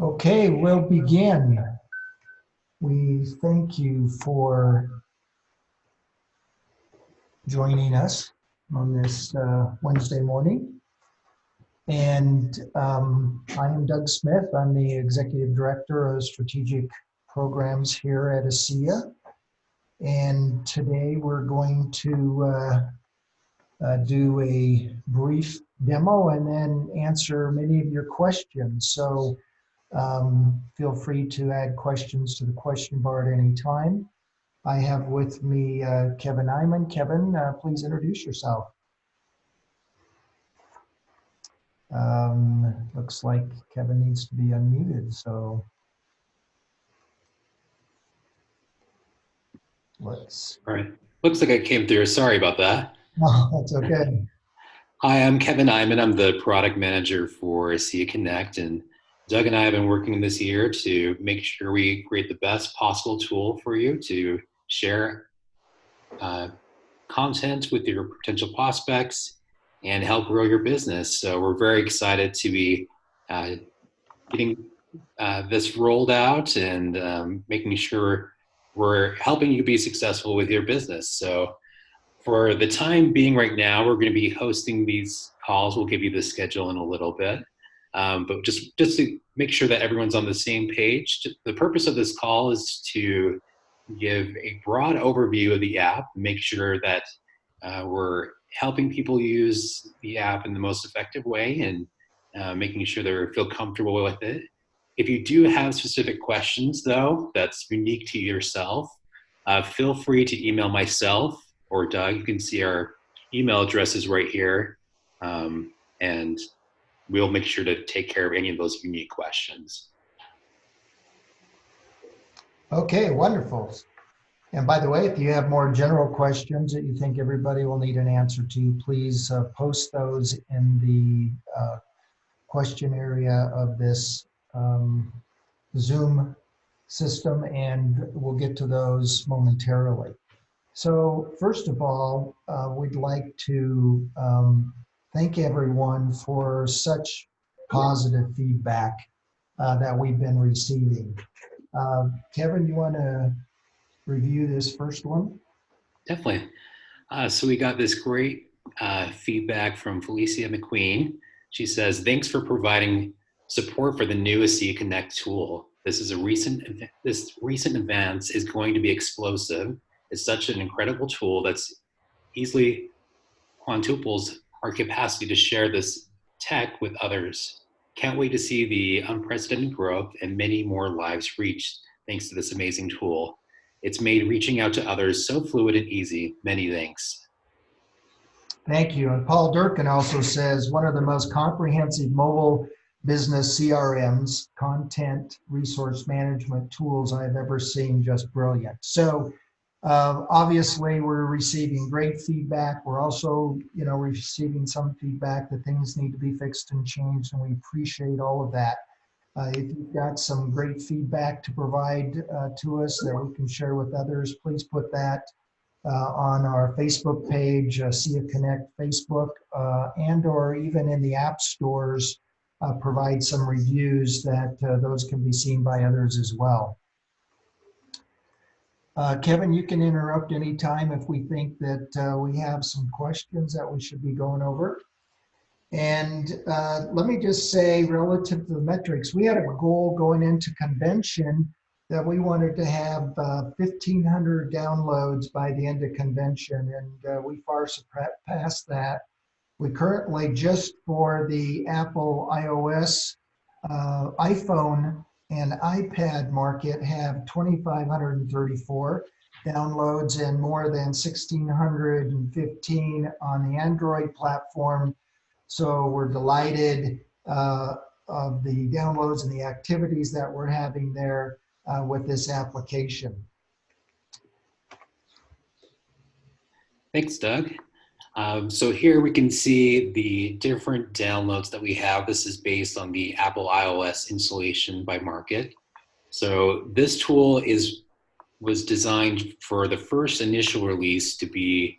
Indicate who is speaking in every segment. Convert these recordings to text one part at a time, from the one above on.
Speaker 1: Okay, we'll begin. We thank you for joining us on this Wednesday morning. And I am Doug Smith. I'm the Executive Director of Strategic Programs here at ASEA. And today we're going to do a brief demo and then answer many of your questions. So feel free to add questions to the question bar at any time. I have with me Kevin Iman. Kevin, please introduce yourself. Looks like Kevin needs to be unmuted, so let's.
Speaker 2: All right. Looks like I came through. Sorry about that.
Speaker 1: Oh, that's okay.
Speaker 2: Hi, I'm Kevin Iman. I'm the product manager for ASEA Connect, and Doug and I have been working this year to make sure we create the best possible tool for you to share content with your potential prospects and help grow your business. So we're very excited to be getting this rolled out and making sure we're helping you be successful with your business. So for the time being right now, we're going to be hosting these calls. We'll give you the schedule in a little bit. But just to make sure that everyone's on the same page, the purpose of this call is to give a broad overview of the app, make sure that we're helping people use the app in the most effective way and making sure they feel comfortable with it. If you do have specific questions, though, that's unique to yourself, feel free to email myself or Doug. You can see our email addresses right here, and we'll make sure to take care of any of those unique questions.
Speaker 1: Okay, wonderful. And by the way, if you have more general questions that you think everybody will need an answer to, please post those in the question area of this Zoom system, and we'll get to those momentarily. So first of all, we'd like to thank everyone for such positive feedback that we've been receiving. Kevin, you want to review this first one?
Speaker 2: Definitely. So we got this great feedback from Felicia McQueen. She says, thanks for providing support for the new ASEA Connect tool. This recent advance is going to be explosive. It's such an incredible tool that's easily quintuples our capacity to share this tech with others. Can't wait to see the unprecedented growth and many more lives reached thanks to this amazing tool. It's made reaching out to others so fluid and easy. Many thanks.
Speaker 1: Thank you. And Paul Durkin also says, one of the most comprehensive mobile business CRMs, content resource management tools I've ever seen, just brilliant. So obviously we're receiving great feedback. We're also, receiving some feedback that things need to be fixed and changed, and we appreciate all of that. If you've got some great feedback to provide to us that we can share with others, please put that on our Facebook page, ASEA Connect Facebook, and or even in the app stores, provide some reviews that those can be seen by others as well. Kevin, you can interrupt anytime if we think that we have some questions that we should be going over. And let me just say, relative to the metrics, we had a goal going into convention that we wanted to have 1,500 downloads by the end of convention, and we far surpassed that. We currently, just for the Apple iOS, iPhone, and iPad market, have 2,534 downloads and more than 1,615 on the Android platform. So we're delighted of the downloads and the activities that we're having there with this application.
Speaker 2: Thanks, Doug. So here we can see the different downloads that we have. This is based on the Apple iOS installation by market. So this tool was designed for the first initial release to be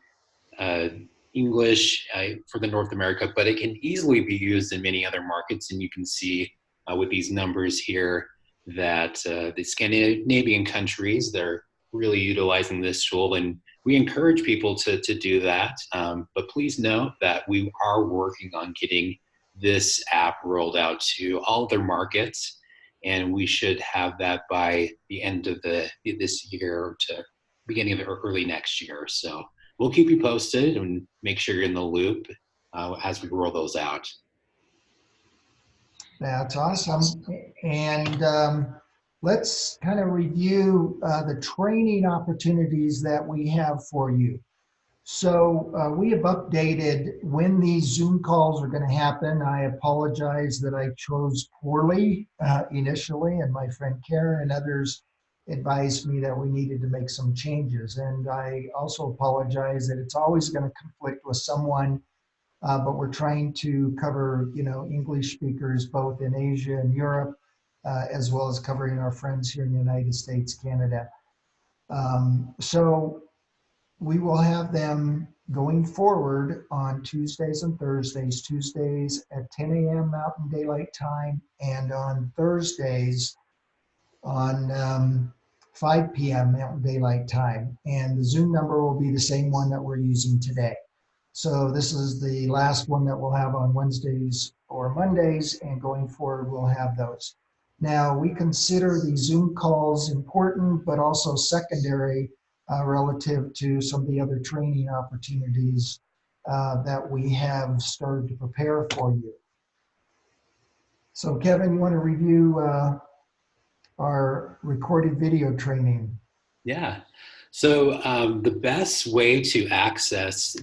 Speaker 2: English for the North America, but it can easily be used in many other markets. And you can see with these numbers here that the Scandinavian countries, they're really utilizing this tool, and we encourage people to do that. But please note that we are working on getting this app rolled out to all their markets, and we should have that by the end of this year to beginning of early next year. So we'll keep you posted and make sure you're in the loop as we roll those out.
Speaker 1: That's awesome. And let's kind of review the training opportunities that we have for you. So we have updated when these Zoom calls are going to happen. I apologize that I chose poorly initially, and my friend Karen and others advised me that we needed to make some changes. And I also apologize that it's always going to conflict with someone, but we're trying to cover, English speakers both in Asia and Europe, as well as covering our friends here in the United States, Canada. So we will have them going forward on Tuesdays and Thursdays, Tuesdays at 10 a.m. Mountain Daylight Time, and on Thursdays on 5 p.m. Mountain Daylight Time. And the Zoom number will be the same one that we're using today. So this is the last one that we'll have on Wednesdays or Mondays, and going forward we'll have those. Now, we consider the Zoom calls important, but also secondary relative to some of the other training opportunities that we have started to prepare for you. So Kevin, you want to review our recorded video training?
Speaker 2: Yeah. So the best way to access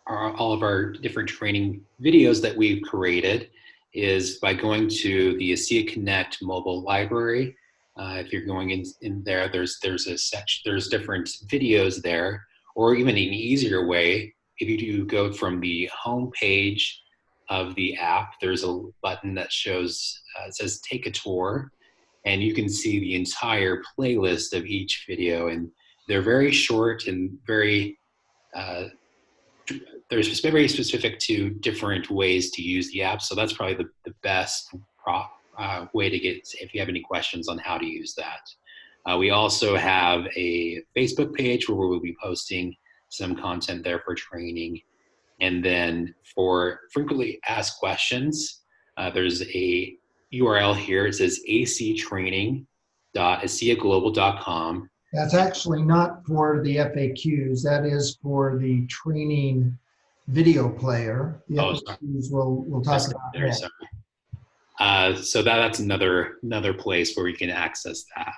Speaker 2: all of our different training videos that we've created is by going to the ASEA Connect Mobile library. If you're going in there, there's different videos there, or even an easier way, if you do go from the home page of the app, there's a button that shows, it says take a tour, and you can see the entire playlist of each video, and they're very short and they're very specific to different ways to use the app. So that's probably the best way to get, if you have any questions on how to use that. We also have a Facebook page where we'll be posting some content there for training. And then for frequently asked questions, there's a URL here. It says actraining.aseaglobal.com.
Speaker 1: That's actually not for the FAQs. That is for the training video player. The FAQs we'll talk about next.
Speaker 2: So that's another place where we can access that.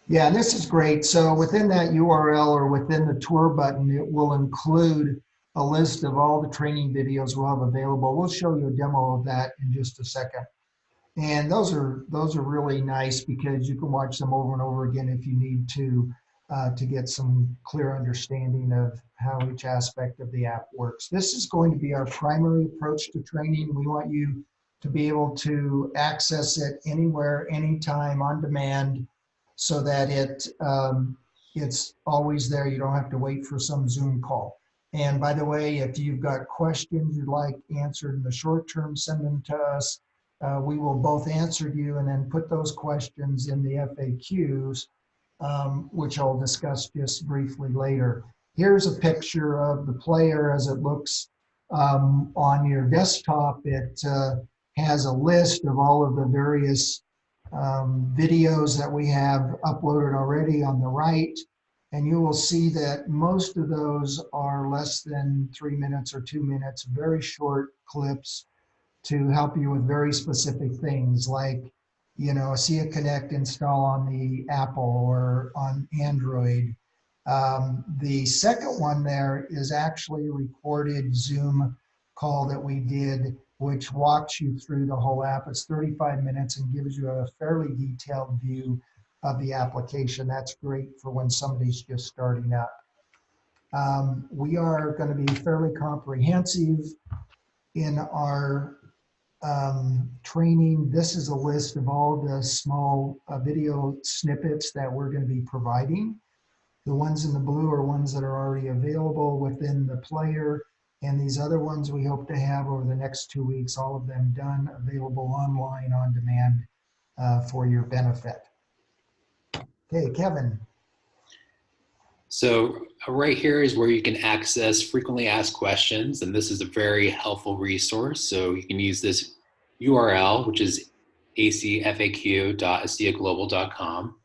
Speaker 1: Yeah, and this is great. So within that URL or within the tour button, it will include a list of all the training videos we'll have available. We'll show you a demo of that in just a second. And those are really nice because you can watch them over and over again if you need to get some clear understanding of how each aspect of the app works. This is going to be our primary approach to training. We want you to be able to access it anywhere, anytime, on demand, so that it's always there. You don't have to wait for some Zoom call. And by the way, if you've got questions you'd like answered in the short term, send them to us. We will both answer you and then put those questions in the FAQs, which I'll discuss just briefly later. Here's a picture of the player as it looks on your desktop. It has a list of all of the various videos that we have uploaded already on the right. And you will see that most of those are less than 3 minutes or 2 minutes, very short clips to help you with very specific things like, ASEA Connect install on the Apple or on Android. The second one there is actually a recorded Zoom call that we did, which walks you through the whole app. It's 35 minutes and gives you a fairly detailed view of the application. That's great for when somebody's just starting up. We are going to be fairly comprehensive in our training. This is a list of all the small video snippets that we're going to be providing. The ones in the blue are ones that are already available within the player. And these other ones we hope to have over the next 2 weeks, all of them done, available online on demand for your benefit. Okay, Kevin.
Speaker 2: So right here is where you can access frequently asked questions, and this is a very helpful resource. So you can use this URL, which is acfaq.aseaglobal.com.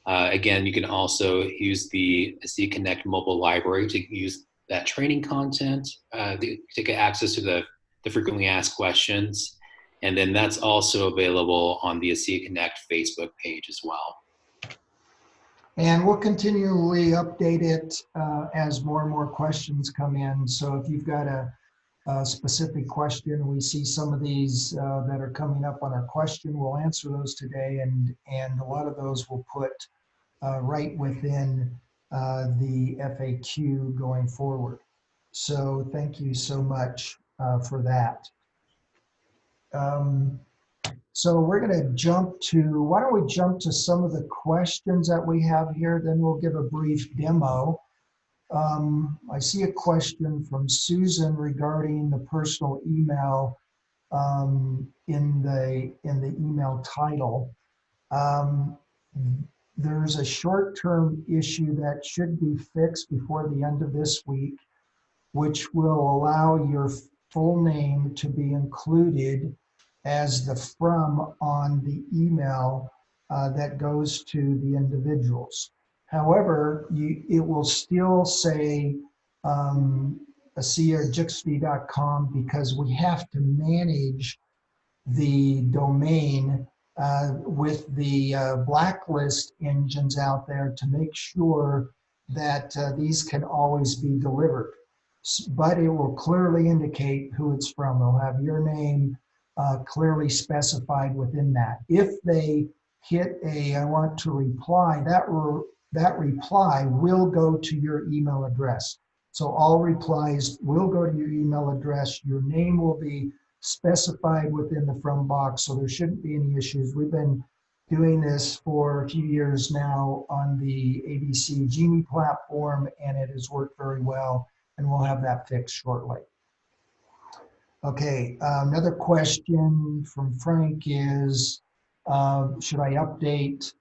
Speaker 2: Again, you can also use the ASEA Connect Mobile library to use that training content to get access to the frequently asked questions. And then that's also available on the ASEA Connect Facebook page as well.
Speaker 1: And we'll continually update it as more and more questions come in. So if you've got a specific question, we see some of these that are coming up on our question, we'll answer those today, and a lot of those we'll put right within the FAQ going forward. So thank you so much for that. So we're going to jump to, why don't we jump to some of the questions that we have here, then we'll give a brief demo. I see a question from Susan regarding the personal email in the email title. There's a short-term issue that should be fixed before the end of this week, which will allow your full name to be included as the from on the email that goes to the individuals. However, it will still say ASEAJixby.com because we have to manage the domain with the blacklist engines out there to make sure that these can always be delivered. But it will clearly indicate who it's from. It'll have your name clearly specified within that. If they hit a I want to reply, that reply will go to your email address. So all replies will go to your email address. Your name will be specified within the from box, so there shouldn't be any issues. We've been doing this for a few years now on the ABC Genie platform, and it has worked very well, and we'll have that fixed shortly. Okay, another question from Frank is, should I update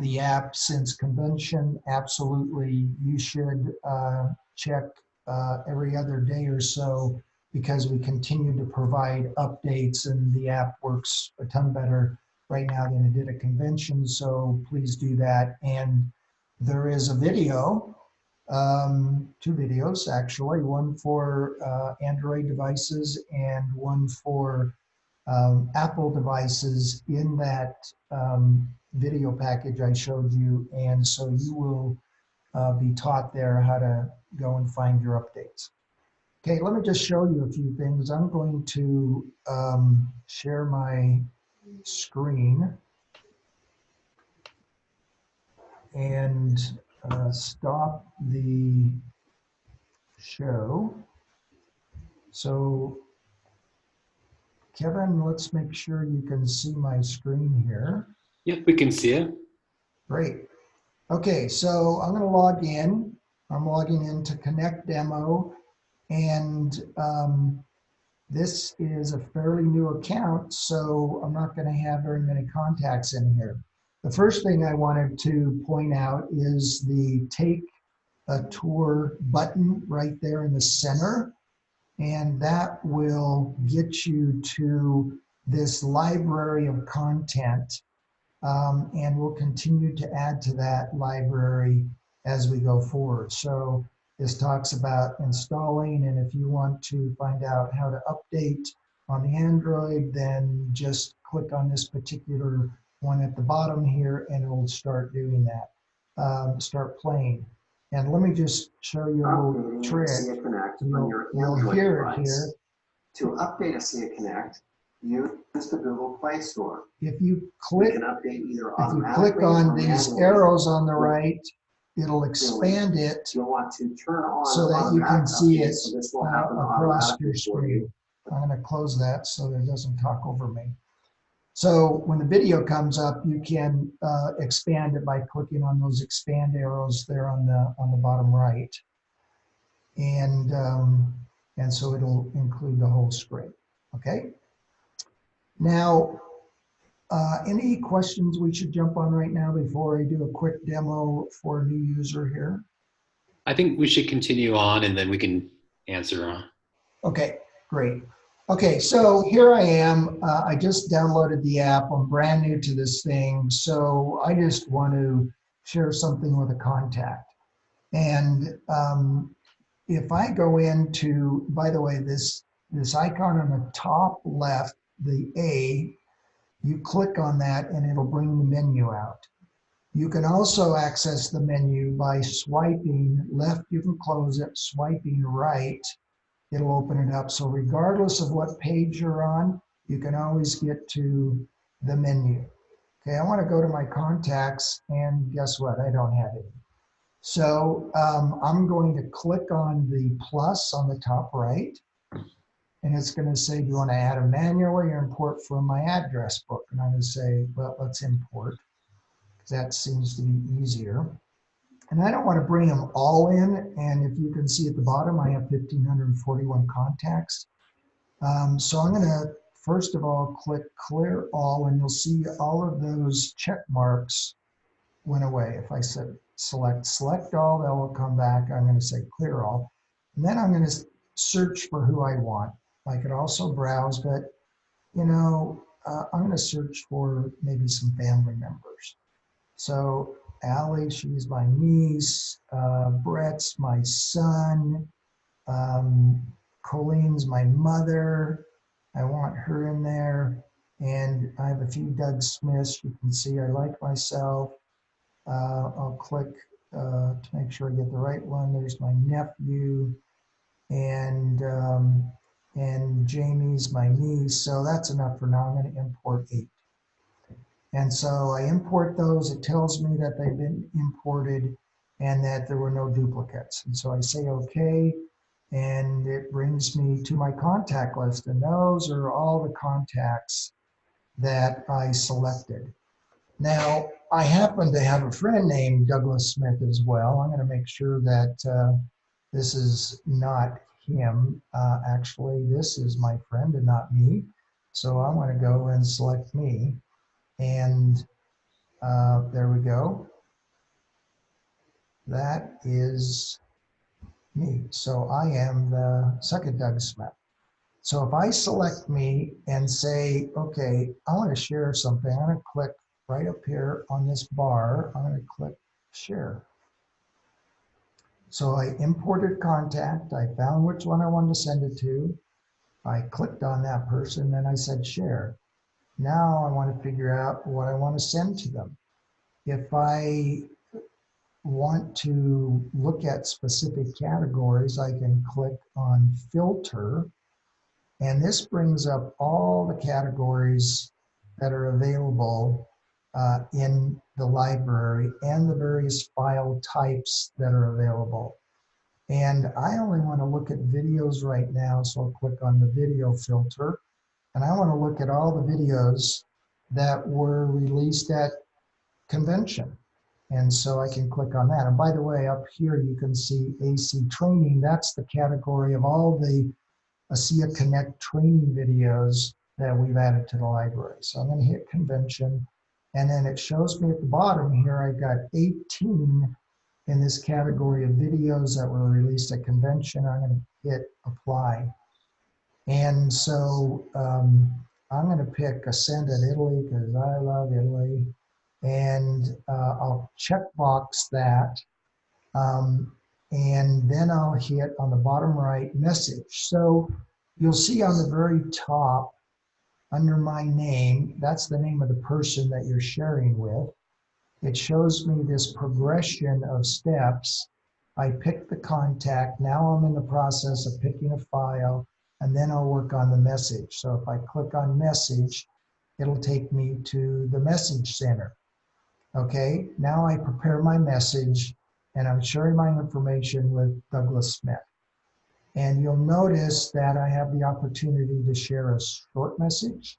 Speaker 1: the app since convention? Absolutely, you should check every other day or so, because we continue to provide updates, and the app works a ton better right now than it did at convention, so please do that. And there is a video, two videos actually, one for Android devices and one for Apple devices in that video package I showed you, and so you will be taught there how to go and find your updates. Okay, let me just show you a few things. I'm going to share my screen and stop the show. So Kevin, let's make sure you can see my screen here.
Speaker 2: Yep, we can see it.
Speaker 1: Great. Okay, so I'm going to log in. I'm logging into Connect Demo, and this is a fairly new account, so I'm not going to have very many contacts in here. The first thing I wanted to point out is the Take a Tour button right there in the center, and that will get you to this library of content, and we'll continue to add to that library as we go forward. So this talks about installing, and if you want to find out how to update on the Android, then just click on this particular one at the bottom here, and it'll start doing that, start playing. And let me just show you a little trick.
Speaker 3: ASEA Connect on your
Speaker 1: You'll
Speaker 3: Android
Speaker 1: hear it
Speaker 3: device.
Speaker 1: here.
Speaker 3: To update ASEA Connect, use the Google Play Store.
Speaker 1: If you
Speaker 3: You
Speaker 1: click,
Speaker 3: can update either
Speaker 1: if you
Speaker 3: automatically
Speaker 1: click on
Speaker 3: or
Speaker 1: these
Speaker 3: manually.
Speaker 1: arrows on the right, it'll expand it
Speaker 3: You'll want to turn on
Speaker 1: so that you can
Speaker 3: automatic
Speaker 1: see
Speaker 3: updates,
Speaker 1: it
Speaker 3: so this will happen
Speaker 1: across your
Speaker 3: automatically for you.
Speaker 1: screen. I'm going to close that so that it doesn't talk over me. So when the video comes up, you can expand it by clicking on those expand arrows there on the bottom right. And And so it'll include the whole screen, okay? Now, any questions we should jump on right now before I do a quick demo for a new user here?
Speaker 2: I think we should continue on and then we can answer on.
Speaker 1: Okay, great. Okay, so here I am. I just downloaded the app. I'm brand new to this thing. So I just want to share something with a contact. And if I go into, by the way, this icon on the top left, the A, you click on that and it'll bring the menu out. You can also access the menu by swiping left, you can close it, swiping right, it'll open it up. So regardless of what page you're on, you can always get to the menu. Okay, I want to go to my contacts and guess what? I don't have any. So I'm going to click on the plus on the top right, and it's going to say, do you want to add a manual or import from my address book? And I'm going to say, well, let's import, because that seems to be easier. And I don't want to bring them all in. And if you can see at the bottom, I have 1,541 contacts. So I'm going to, first of all, click clear all, and you'll see all of those check marks went away. If I said select all, that will come back. I'm going to say clear all. And then I'm going to search for who I want. I could also browse, but you know, I'm going to search for maybe some family members. So Allie, she's my niece. Brett's my son. Colleen's my mother. I want her in there. And I have a few Doug Smiths. You can see I like myself. I'll click to make sure I get the right one. There's my nephew, and Jamie's my niece. So that's enough for now. I'm going to import 8. And so I import those. It tells me that they've been imported and that there were no duplicates. And so I say OK, and it brings me to my contact list. And those are all the contacts that I selected. Now, I happen to have a friend named Douglas Smith as well. I'm going to make sure that this is not him. Actually, this is my friend and not me. So I want to go and select me. And there we go. That is me. So I am the second Doug Smith. So if I select me and say, okay, I want to share something, I'm going to click right up here on this bar. I'm going to click share. So I imported contact. I found which one I wanted to send it to. I clicked on that person, then I said share. Now I want to figure out what I want to send to them. If I want to look at specific categories, I can click on filter. And this brings up all the categories that are available in the library and the various file types that are available. And I only want to look at videos right now, so I'll click on the video filter. And I want to look at all the videos that were released at convention. And so I can click on that. And by the way, up here you can see ASEA Training. That's the category of all the ASEA Connect Training videos that we've added to the library. So I'm going to hit convention, and then it shows me at the bottom here I've got 18 in this category of videos that were released at convention. I'm going to hit apply. And so I'm going to pick Ascend at Italy because I love Italy. And I'll checkbox that. And then I'll hit on the bottom right message. So you'll see on the very top under my name, that's the name of the person that you're sharing with. It shows me this progression of steps. I pick the contact. Now I'm in the process of picking a file, and then I'll work on the message. So if I click on message, it'll take me to the message center. Okay, now I prepare my message and I'm sharing my information with Douglas Smith. And you'll notice that I have the opportunity to share a short message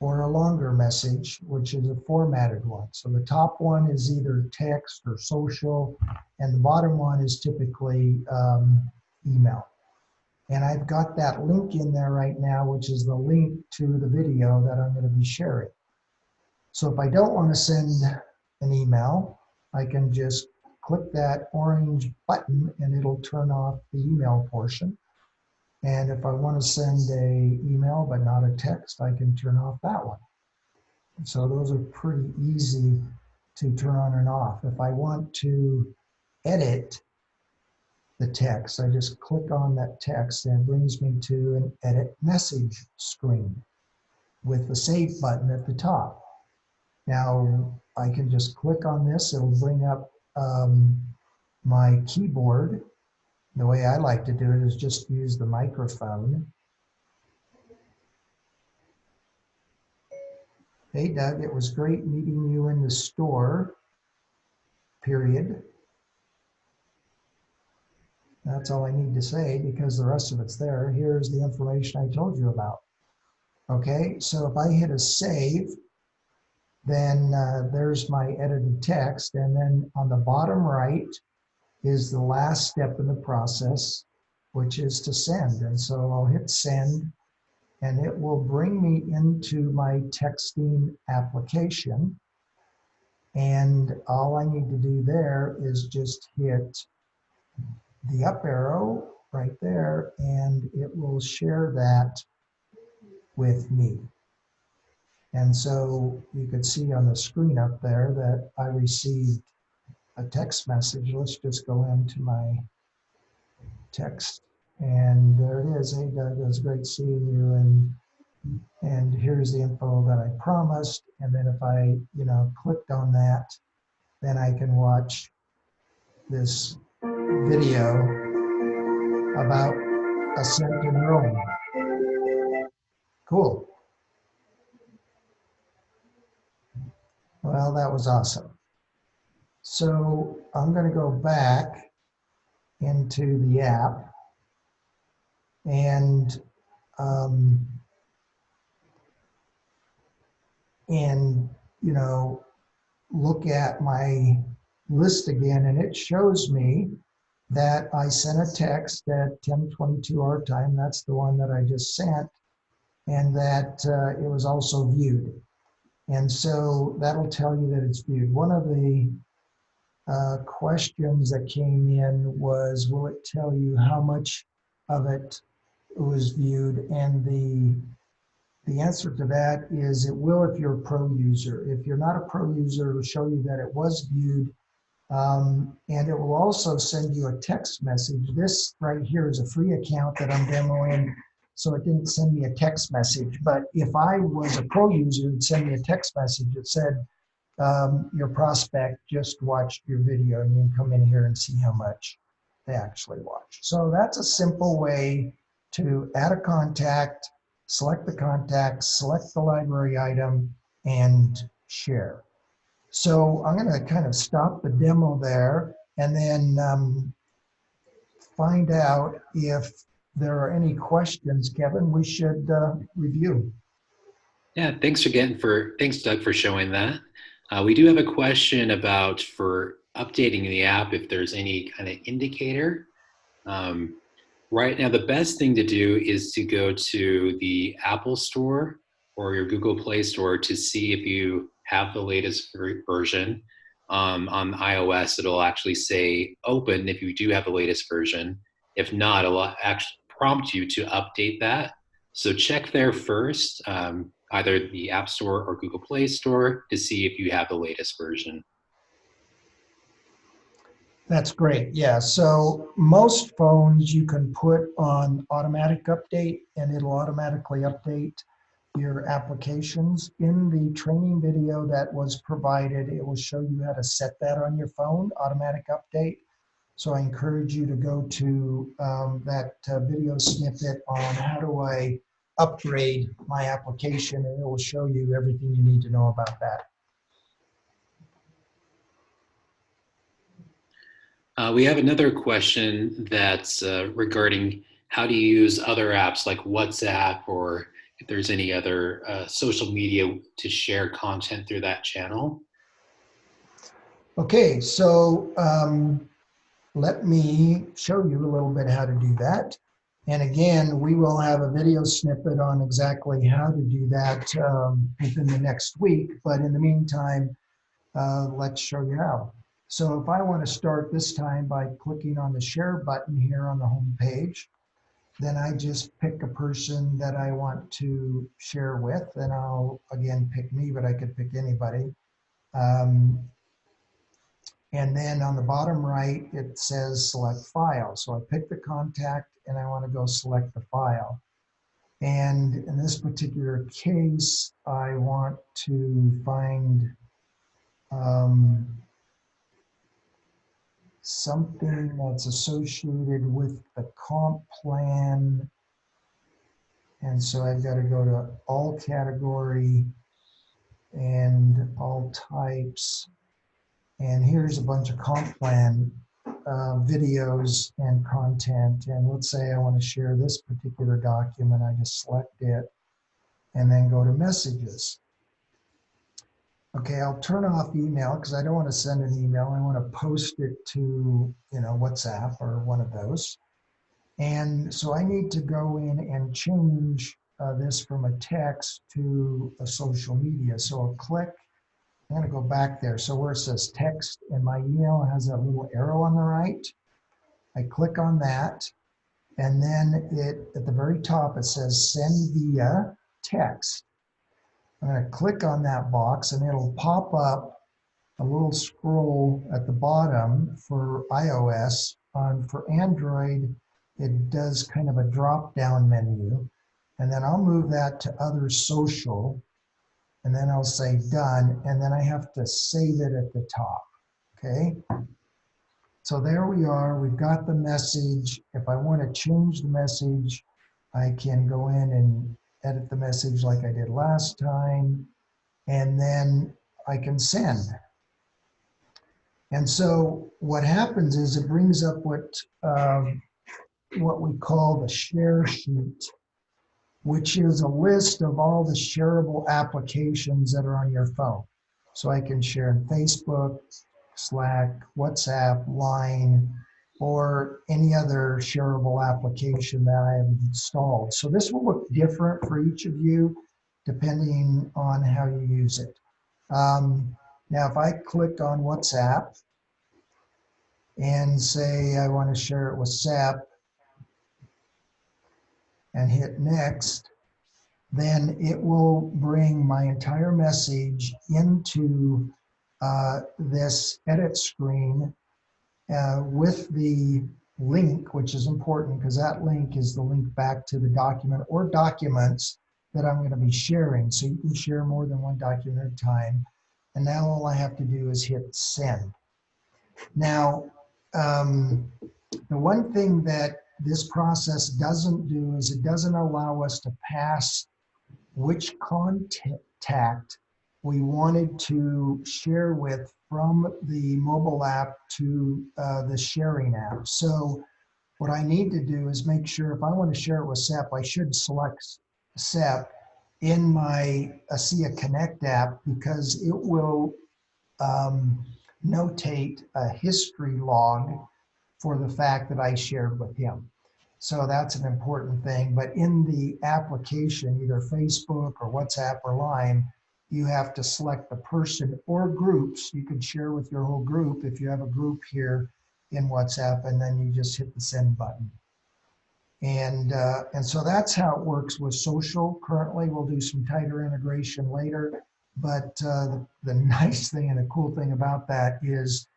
Speaker 1: or a longer message, which is a formatted one. So the top one is either text or social, and the bottom one is typically email. And I've got that link in there right now, which is the link to the video that I'm going to be sharing. So if I don't want to send an email, I can just click that orange button and it'll turn off the email portion. And if I want to send a email but not a text, I can turn off that one. So those are pretty easy to turn on and off. If I want to edit the text, I just click on that text and it brings me to an edit message screen with the save button at the top. Now I can just click on this, it'll bring up my keyboard. The way I like to do it is just use the microphone. Hey Doug, it was great meeting you in the store, period. That's all I need to say because the rest of it's there. Here's the information I told you about. Okay, so if I hit a save, then there's my edited text. And then on the bottom right is the last step in the process, which is to send. And so I'll hit send and it will bring me into my texting application. And all I need to do there is just hit the up arrow right there, and it will share that with me. And so you could see on the screen up there that I received a text message. Let's just go into my text, and there it is. Hey Doug, it was great seeing you, and here's the info that I promised. And then if I, clicked on that, then I can watch this video about ascent in Rome. Cool. Well, that was awesome. So I'm going to go back into the app and look at my list again, and it shows me that I sent a text at 10:22 our time. That's the one that I just sent, and that it was also viewed. And so that'll tell you that it's viewed. One of the questions that came in was, will it tell you how much of it was viewed? And the answer to that is it will if you're a pro user. If you're not a pro user, it'll show you that it was viewed. And it will also send you a text message. This right here is a free account that I'm demoing, so it didn't send me a text message. But if I was a pro user, it'd send me a text message that said, your prospect just watched your video, and you can come in here and see how much they actually watched. So that's a simple way to add a contact, select the contact, select the library item, and share. So I'm going to kind of stop the demo there and then find out if there are any questions, Kevin, we should review.
Speaker 2: Yeah, thanks Doug for showing that. We do have a question about for updating the app if there's any kind of indicator. Right now, the best thing to do is to go to the Apple Store or your Google Play Store to see if you have the latest version. On iOS, it'll actually say open if you do have the latest version. If not, it'll actually prompt you to update that. So check there first, either the App Store or Google Play Store, to see if you have the latest version.
Speaker 1: That's great. Yeah. So most phones you can put on automatic update, and it'll automatically update your applications. In the training video that was provided, it will show you how to set that on your phone, automatic update. So I encourage you to go to that video snippet on how do I upgrade my application, and it will show you everything you need to know about that.
Speaker 2: We have another question that's regarding how to use other apps like WhatsApp, or if there's any other social media to share content through that channel.
Speaker 1: Okay, so let me show you a little bit how to do that. And again, we will have a video snippet on exactly how to do that within the next week. But in the meantime, let's show you how. So if I want to start this time by clicking on the share button here on the home page, then I just pick a person that I want to share with, and I'll again pick me, but I could pick anybody. And then on the bottom right, it says select file. So I pick the contact and I want to go select the file. And in this particular case, I want to find something that's associated with the comp plan. And so I've got to go to all category and all types. And here's a bunch of comp plan videos and content. And let's say I want to share this particular document. I just select it and then go to messages. Okay, I'll turn off email because I don't want to send an email. I want to post it to, WhatsApp or one of those. And so I need to go in and change this from a text to a social media. So I'll click. I'm going to go back there. So where it says text and my email has that little arrow on the right. I click on that. And then at the very top, it says send via text. I'm going to click on that box and it'll pop up a little scroll at the bottom for iOS. For Android, it does kind of a drop-down menu. And then I'll move that to other social. And then I'll say done, and then I have to save it at the top, okay? So there we are, we've got the message. If I want to change the message, I can go in and edit the message like I did last time, and then I can send. And so what happens is it brings up what we call the share sheet, which is a list of all the shareable applications that are on your phone. So I can share in Facebook, Slack, WhatsApp, Line, or any other shareable application that I have installed. So this will look different for each of you depending on how you use it. Now, if I click on WhatsApp and say I want to share it with SEP and hit next, then it will bring my entire message into this edit screen with the link, which is important because that link is the link back to the document or documents that I'm going to be sharing. So you can share more than one document at a time. And now all I have to do is hit send. Now, the one thing that this process doesn't do is it doesn't allow us to pass which contact we wanted to share with from the mobile app to the sharing app. So what I need to do is make sure if I want to share it with SEP, I should select SEP in my ASEA Connect app because it will notate a history log for the fact that I shared with him. So that's an important thing. But in the application, either Facebook or WhatsApp or Line, you have to select the person or groups. You can share with your whole group if you have a group here in WhatsApp, and then you just hit the send button. And so that's how it works with social. Currently, we'll do some tighter integration later. But the nice thing and the cool thing about that is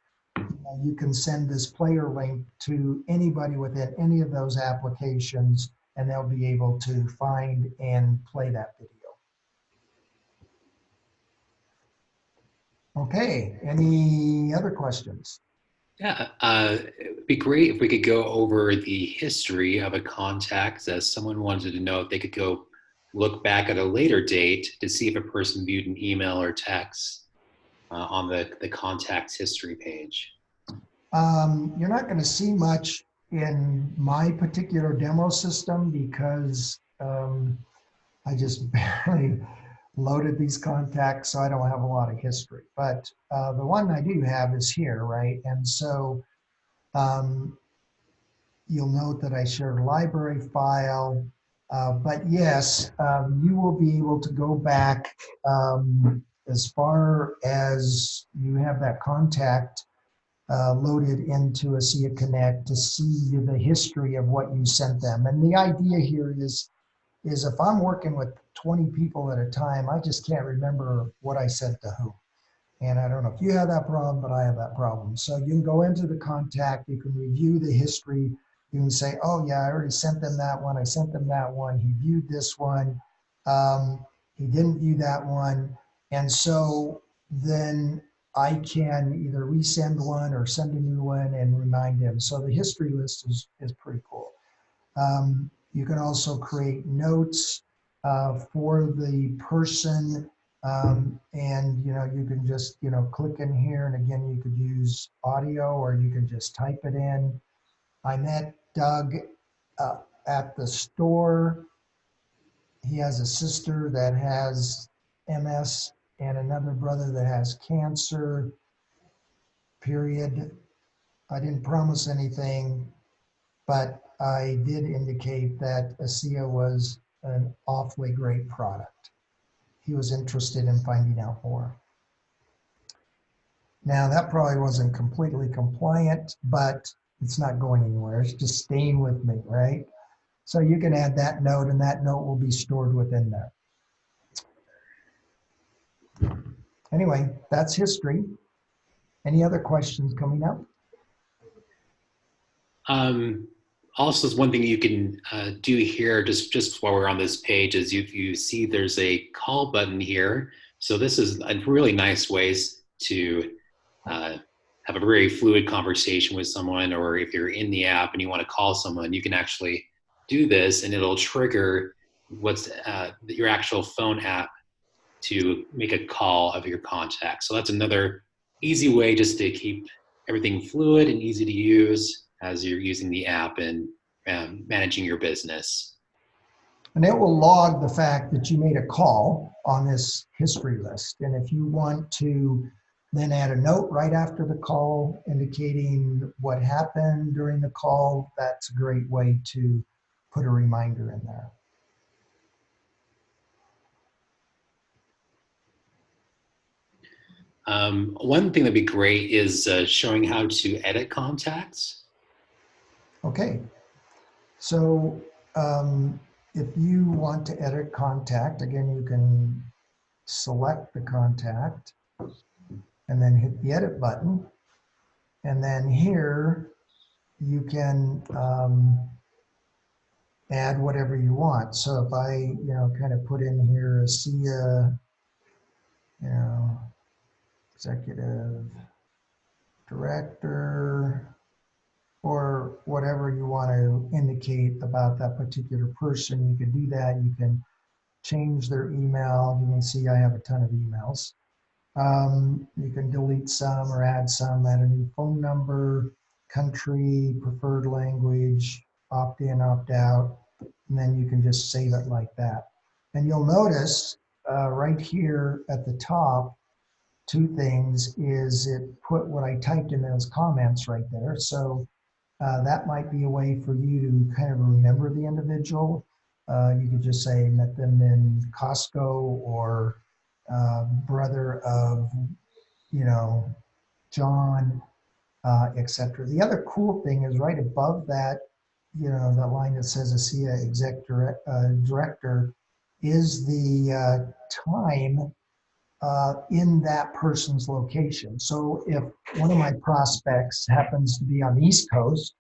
Speaker 1: you can send this player link to anybody within any of those applications, and they'll be able to find and play that video. Okay, any other questions?
Speaker 2: Yeah, it would be great if we could go over the history of a contact, as someone wanted to know if they could go look back at a later date to see if a person viewed an email or text on the contacts history page.
Speaker 1: You're not going to see much in my particular demo system because I just barely loaded these contacts, so I don't have a lot of history. But the one I do have is here, right? And so you'll note that I shared a library file. But yes, you will be able to go back as far as you have that contact loaded into ASEA Connect to see the history of what you sent them. And the idea here is if I'm working with 20 people at a time, I just can't remember what I sent to who. And I don't know if you have that problem, but I have that problem. So you can go into the contact, you can review the history. You can say, oh yeah, I already sent them that one. I sent them that one. He viewed this one. He didn't view that one. And so then I can either resend one or send a new one and remind him. So the history list is pretty cool. You can also create notes for the person, and you can just click in here, and again you could use audio or you can just type it in. I met Doug at the store. He has a sister that has MS and another brother that has cancer. Period. I didn't promise anything, but I did indicate that ASEA was an awfully great product. He was interested in finding out more. Now, that probably wasn't completely compliant, but it's not going anywhere. It's just staying with me, right? So you can add that note, and that note will be stored within there. Anyway, that's history. Any other questions coming up?
Speaker 2: Also, one thing you can do here, just while we're on this page, is you see there's a call button here. So this is a really nice ways to have a very fluid conversation with someone, or if you're in the app and you want to call someone, you can actually do this, and it'll trigger what's your actual phone app to make a call of your contact. So that's another easy way just to keep everything fluid and easy to use as you're using the app and managing your business.
Speaker 1: And it will log the fact that you made a call on this history list. And if you want to then add a note right after the call indicating what happened during the call, that's a great way to put a reminder in there.
Speaker 2: One thing that'd be great is showing how to edit contacts.
Speaker 1: Okay, so if you want to edit contact, again, you can select the contact and then hit the edit button. And then here you can add whatever you want. So if I, kind of put in here ASEA, executive director, or whatever you want to indicate about that particular person, you can do that. You can change their email. You can see I have a ton of emails. You can delete some or add some, add a new phone number, country, preferred language, opt in, opt out, and then you can just save it like that. And you'll notice right here at the top, two things is it put what I typed in those comments right there. So that might be a way for you to kind of remember the individual. You could just say met them in Costco, or brother of, John, etc. The other cool thing is right above that, that line that says ASEA Director is the time in that person's location. So if one of my prospects happens to be on the East Coast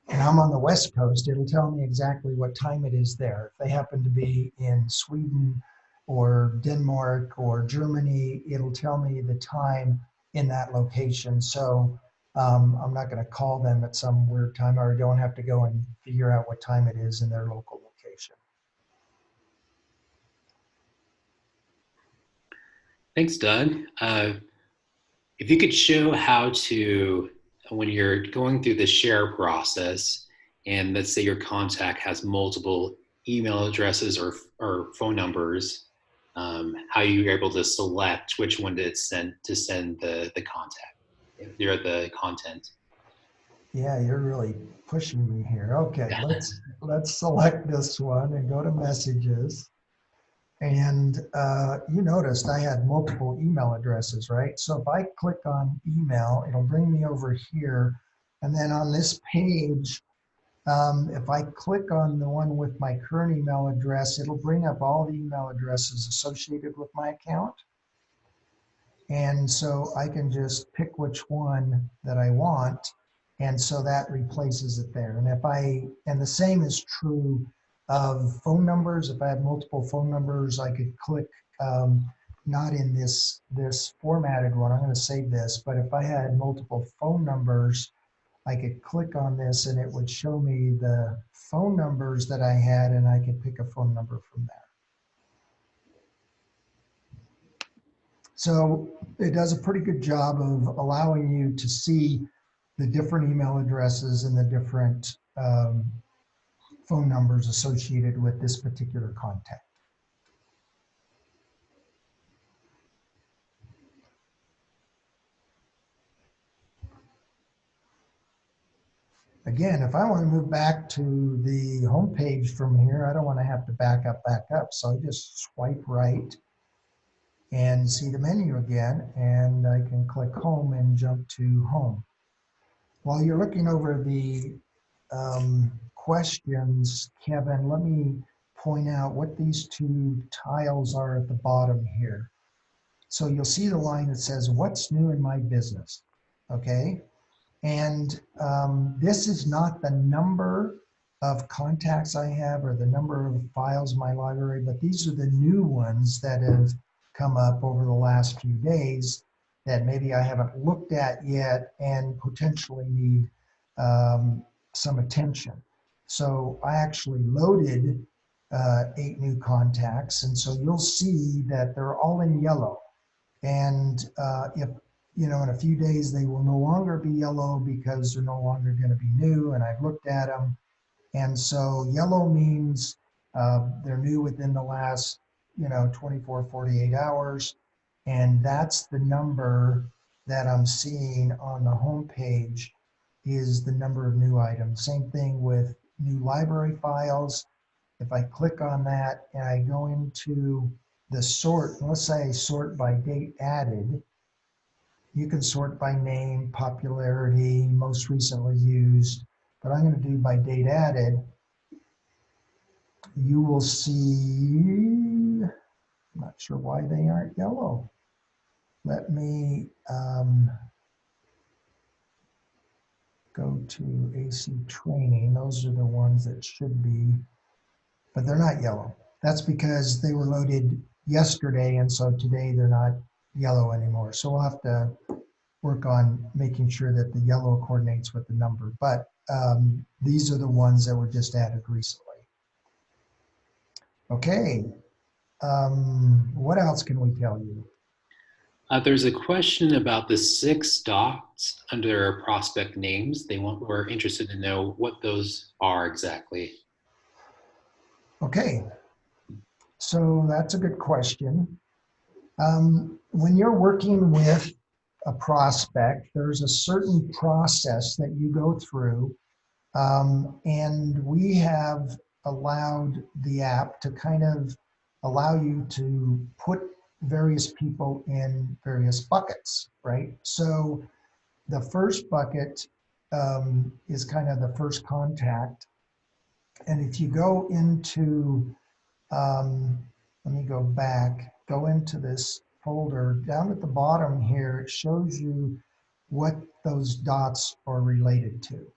Speaker 1: and I'm on the West Coast, it'll tell me exactly what time it is there. If they happen to be in Sweden or Denmark or Germany, it'll tell me the time in that location. So I'm not going to call them at some weird time, or I don't have to go and figure out what time it is in their local location.
Speaker 2: Thanks, Doug. If you could show how to, when you're going through the share process, and let's say your contact has multiple email addresses or phone numbers, how you're able to select which one to send the contact, the content.
Speaker 1: Yeah, you're really pushing me here. Okay,
Speaker 2: Yeah.
Speaker 1: let's select this one and go to messages. And you noticed I had multiple email addresses, right? So if I click on email, it'll bring me over here. And then on this page, if I click on the one with my current email address, it'll bring up all the email addresses associated with my account. And so I can just pick which one that I want. And so that replaces it there. And the same is true of phone numbers. If I had multiple phone numbers, I could click, not in this formatted one, I'm going to save this, but if I had multiple phone numbers, I could click on this and it would show me the phone numbers that I had, and I could pick a phone number from there. So it does a pretty good job of allowing you to see the different email addresses and the different phone numbers associated with this particular contact. Again, if I want to move back to the home page from here, I don't want to have to back up. So I just swipe right and see the menu again, and I can click home and jump to home. While you're looking over the questions, Kevin, let me point out what these two tiles are at the bottom here. So you'll see the line that says, what's new in my business? Okay. And this is not the number of contacts I have or the number of files in my library, but these are the new ones that have come up over the last few days that maybe I haven't looked at yet and potentially need some attention. So I actually loaded 8 new contacts, and so you'll see that they're all in yellow. And if in a few days they will no longer be yellow because they're no longer going to be new, and I've looked at them. And so yellow means they're new within the last 24, 48 hours. And that's the number that I'm seeing on the home page, is the number of new items. Same thing with new library files. If I click on that and I go into the sort, let's say sort by date added, you can sort by name, popularity, most recently used, but I'm going to do by date added. You will see, I'm not sure why they aren't yellow. Let me go to ASEA Training. Those are the ones that should be, but they're not yellow. That's because they were loaded yesterday, and so today they're not yellow anymore. So we'll have to work on making sure that the yellow coordinates with the number. But these are the ones that were just added recently. Okay, what else can we tell you?
Speaker 2: There's a question about the 6 dots under prospect names. We're interested to know what those are exactly.
Speaker 1: Okay, so that's a good question. When you're working with a prospect, there's a certain process that you go through, and we have allowed the app to kind of allow you to put various people in various buckets, right? So the first bucket is kind of the first contact. And if you go into, let me go back, go into this folder, down at the bottom here, it shows you what those dots are related to.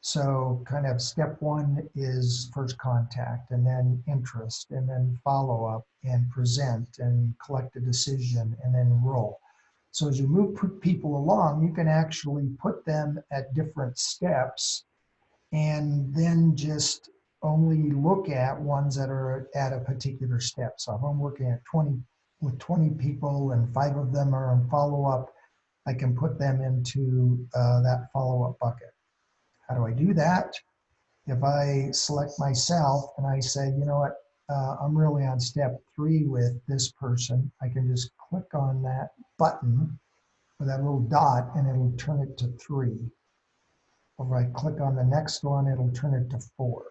Speaker 1: So kind of step 1 is first contact, and then interest, and then follow up, and present, and collect a decision, and then enroll. So as you move people along, you can actually put them at different steps and then just only look at ones that are at a particular step. So if I'm working at 20 people and 5 of them are on follow-up, I can put them into that follow-up bucket. How do I do that? If I select myself and I say, you know what, I'm really on step 3 with this person, I can just click on that button or that little dot and it'll turn it to 3. If I click on the next one, it'll turn it to 4.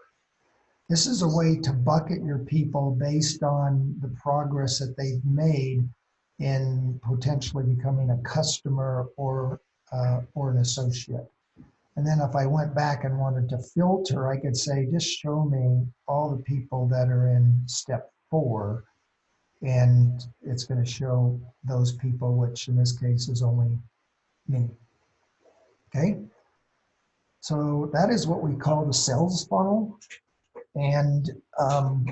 Speaker 1: This is a way to bucket your people based on the progress that they've made in potentially becoming a customer or an associate. And then if I went back and wanted to filter, I could say, just show me all the people that are in step 4, and it's going to show those people, which in this case is only me. Okay, so that is what we call the sales funnel. And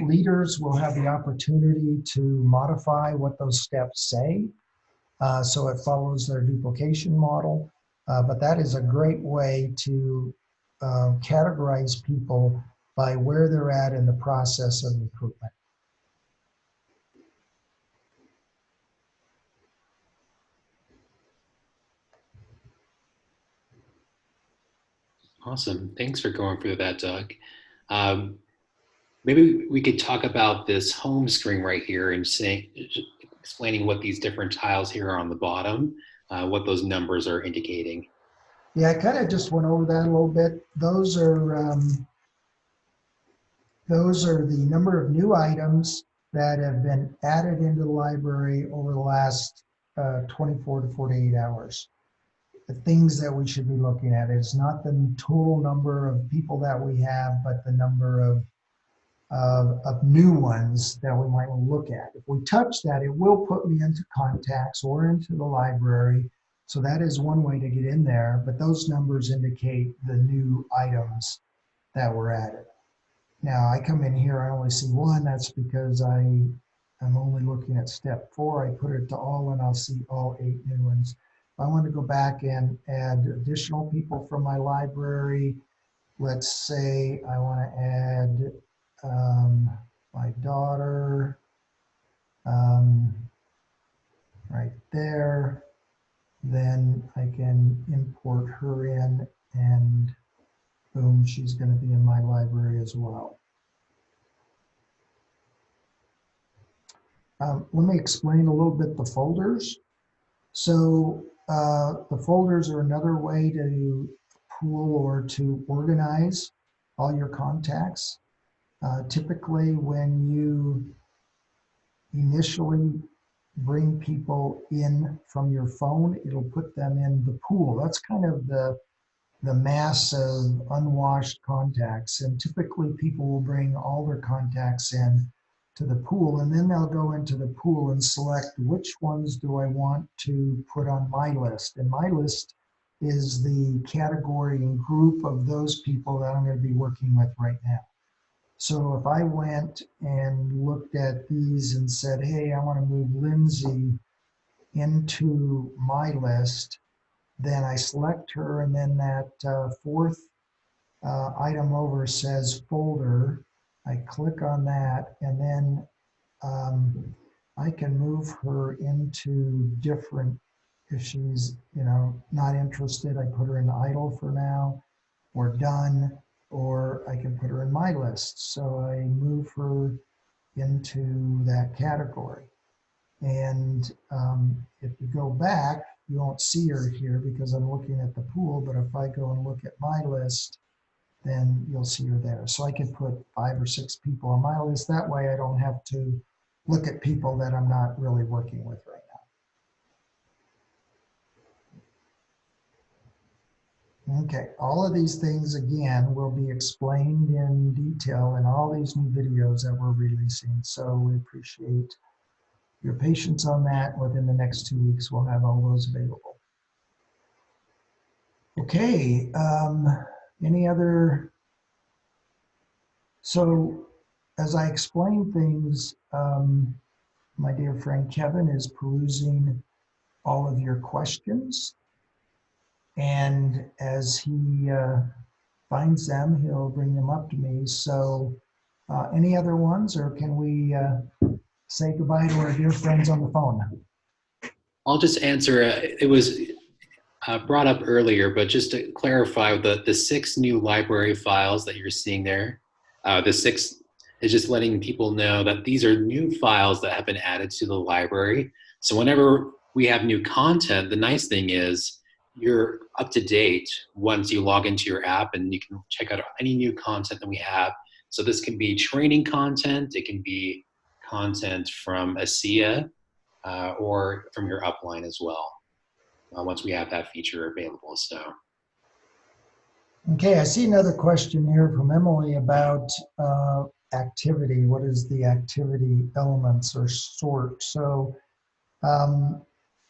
Speaker 1: leaders will have the opportunity to modify what those steps say, so it follows their duplication model. But that is a great way to categorize people by where they're at in the process of recruitment.
Speaker 2: Awesome. Thanks for going through that, Doug. Maybe we could talk about this home screen right here and explaining what these different tiles here are on the bottom, what those numbers are indicating.
Speaker 1: Yeah, I kind of just went over that a little bit. Those are the number of new items that have been added into the library over the last 24 to 48 hours. The things that we should be looking at is not the total number of people that we have, but the number of new ones that we might look at. If we touch that, it will put me into contacts or into the library. So that is one way to get in there, but those numbers indicate the new items that were added. Now I come in here, I only see one. That's because I'm only looking at step 4. I put it to all and I'll see all 8 new ones. If I want to go back and add additional people from my library, let's say I want to add my daughter right there, then I can import her in and boom, she's going to be in my library as well. Let me explain a little bit the folders. So the folders are another way to pool or to organize all your contacts. Typically, when you initially bring people in from your phone, it'll put them in the pool. That's kind of the mass of unwashed contacts. And typically people will bring all their contacts in to the pool, and then they'll go into the pool and select which ones do I want to put on my list. And my list is the category and group of those people that I'm going to be working with right now. So if I went and looked at these and said, hey, I want to move Lindsay into my list, then I select her, and then that 4th item over says folder. I click on that, and then I can move her into different, if she's not interested, I put her in idle for now, or done, or I can put her in my list. So I move her into that category. And if you go back, you won't see her here because I'm looking at the pool, but if I go and look at my list, then you'll see her there. So I could put 5 or 6 people on my list. That way I don't have to look at people that I'm not really working with right now. Okay, all of these things, again, will be explained in detail in all these new videos that we're releasing. So we appreciate your patience on that. Within the next 2 weeks, we'll have all those available. Okay, any other? So as I explain things, my dear friend Kevin is perusing all of your questions. And as he finds them, he'll bring them up to me. So any other ones, or can we say goodbye to our dear friends on the phone?
Speaker 2: I'll just answer. It was brought up earlier, but just to clarify, the 6 new library files that you're seeing there, the 6 is just letting people know that these are new files that have been added to the library. So whenever we have new content, the nice thing is you're up to date once you log into your app, and you can check out any new content that we have. So this can be training content, it can be content from ASEA, or from your upline as well, once we have that feature available. So.
Speaker 1: Okay, I see another question here from Emily about activity. What is the activity elements or sort? So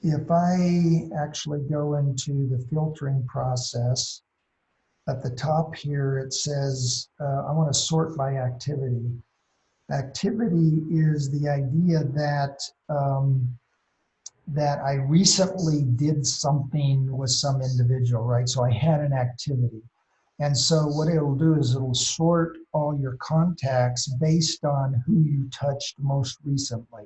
Speaker 1: if I actually go into the filtering process, at the top here it says I want to sort by activity. Activity is the idea that that I recently did something with some individual, right? So I had an activity. And so what it'll do is it'll sort all your contacts based on who you touched most recently.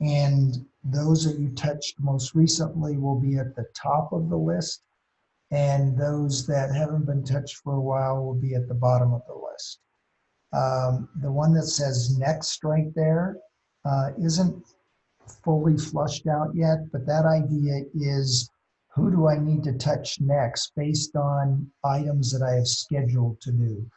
Speaker 1: And those that you touched most recently will be at the top of the list. And those that haven't been touched for a while will be at the bottom of the list. The one that says next right there isn't fully flushed out yet, but that idea is who do I need to touch next based on items that I have scheduled to do.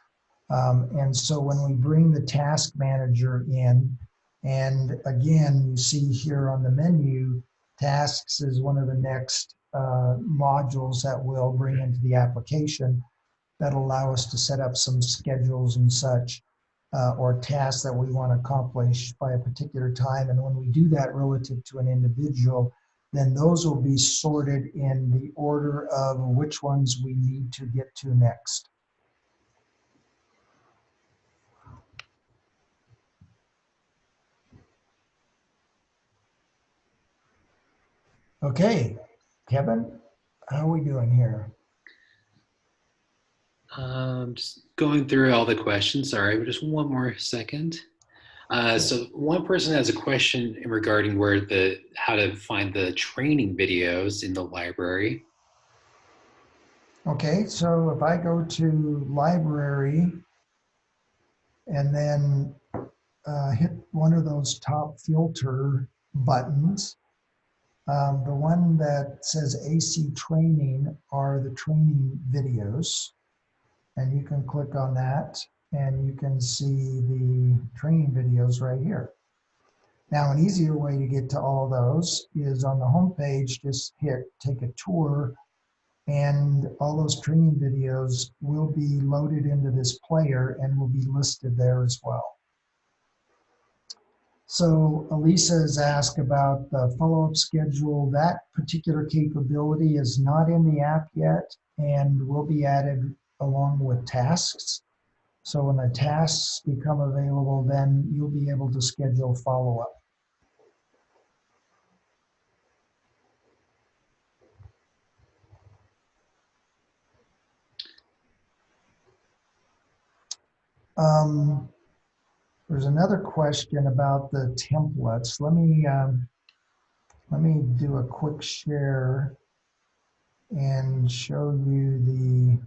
Speaker 1: And so when we bring the task manager in, and again, you see here on the menu, tasks is one of the next modules that we'll bring into the application that allow us to set up some schedules and such. Or tasks that we want to accomplish by a particular time. And when we do that relative to an individual, then those will be sorted in the order of which ones we need to get to next. Okay, Kevin, how are we doing here?
Speaker 2: Just going through all the questions. Sorry, but just one more second. So one person has a question regarding how to find the training videos in the library.
Speaker 1: Okay, so if I go to library and then hit one of those top filter buttons, the one that says AC Training are the training videos. And you can click on that and you can see the training videos right here. Now, an easier way to get to all those is on the home page, just take a tour, and all those training videos will be loaded into this player and will be listed there as well. So Elisa has asked about the follow-up schedule. That particular capability is not in the app yet and will be added along with tasks. So when the tasks become available, then you'll be able to schedule follow-up. There's another question about the templates. Let me do a quick share and show you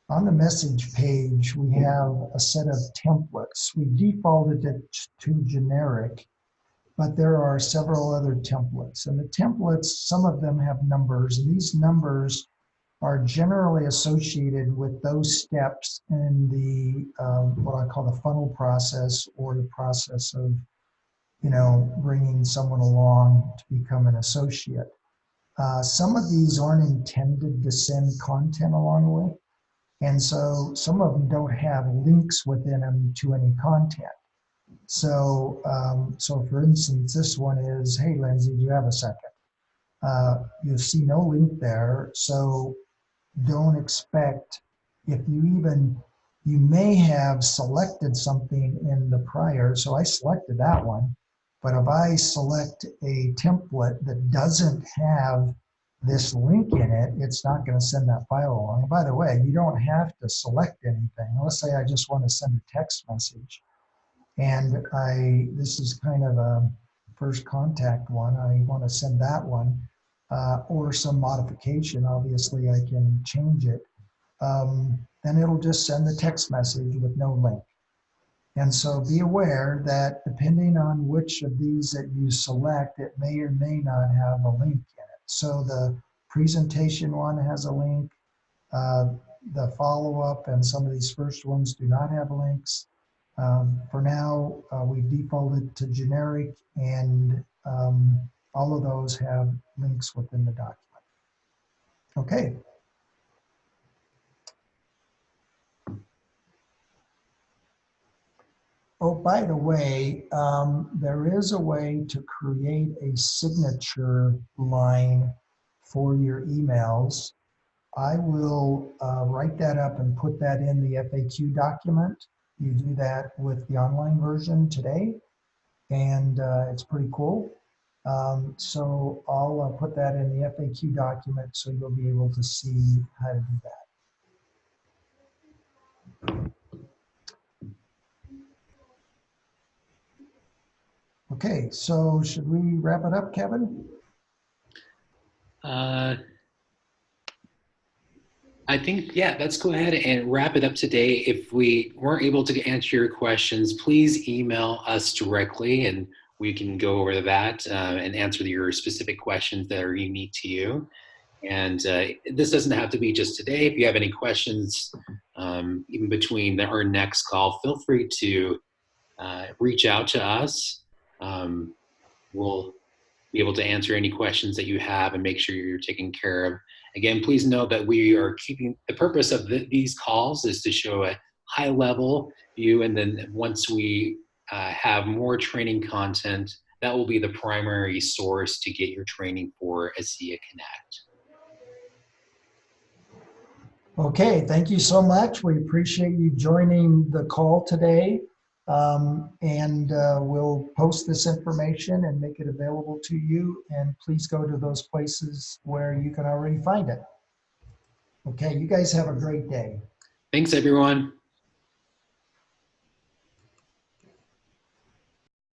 Speaker 1: on the message page, we have a set of templates. We defaulted it to generic, but there are several other templates. And the templates, some of them have numbers, and these numbers are generally associated with those steps in the what I call the funnel process, or the process of, bringing someone along to become an associate. Some of these aren't intended to send content along the way, and so some of them don't have links within them to any content. So, so for instance, this one is, hey, Lindsay, do you have a second? You'll see no link there, so don't expect, you may have selected something in the prior, so I selected that one, but if I select a template that doesn't have this link in it, it's not going to send that file along. And by the way, you don't have to select anything. Let's say I just want to send a text message, and this is kind of a first contact one. I want to send that one. Or some modification, obviously I can change it, then it'll just send the text message with no link. And so be aware that depending on which of these that you select, it may or may not have a link in it. So the presentation one has a link. The follow-up and some of these first ones do not have links. For now, we've defaulted to generic, and all of those have links within the document. Okay. Oh, by the way, there is a way to create a signature line for your emails. I will write that up and put that in the FAQ document. You do that with the online version today, and it's pretty cool. So I'll put that in the FAQ document so you'll be able to see how to do that. Okay, so should we wrap it up, Kevin?
Speaker 2: I think, yeah, let's go ahead and wrap it up today. If we weren't able to answer your questions, please email us directly and we can go over that and answer your specific questions that are unique to you. And this doesn't have to be just today. If you have any questions, even between our next call, feel free to reach out to us. We'll be able to answer any questions that you have and make sure you're taken care of. Again, please know that we are keeping, the purpose of these calls is to show a high level view, and then once we have more training content, that will be the primary source to get your training for ASEA Connect.
Speaker 1: Okay, thank you so much. We appreciate you joining the call today. We'll post this information and make it available to you. And please go to those places where you can already find it. Okay, you guys have a great day.
Speaker 2: Thanks, everyone.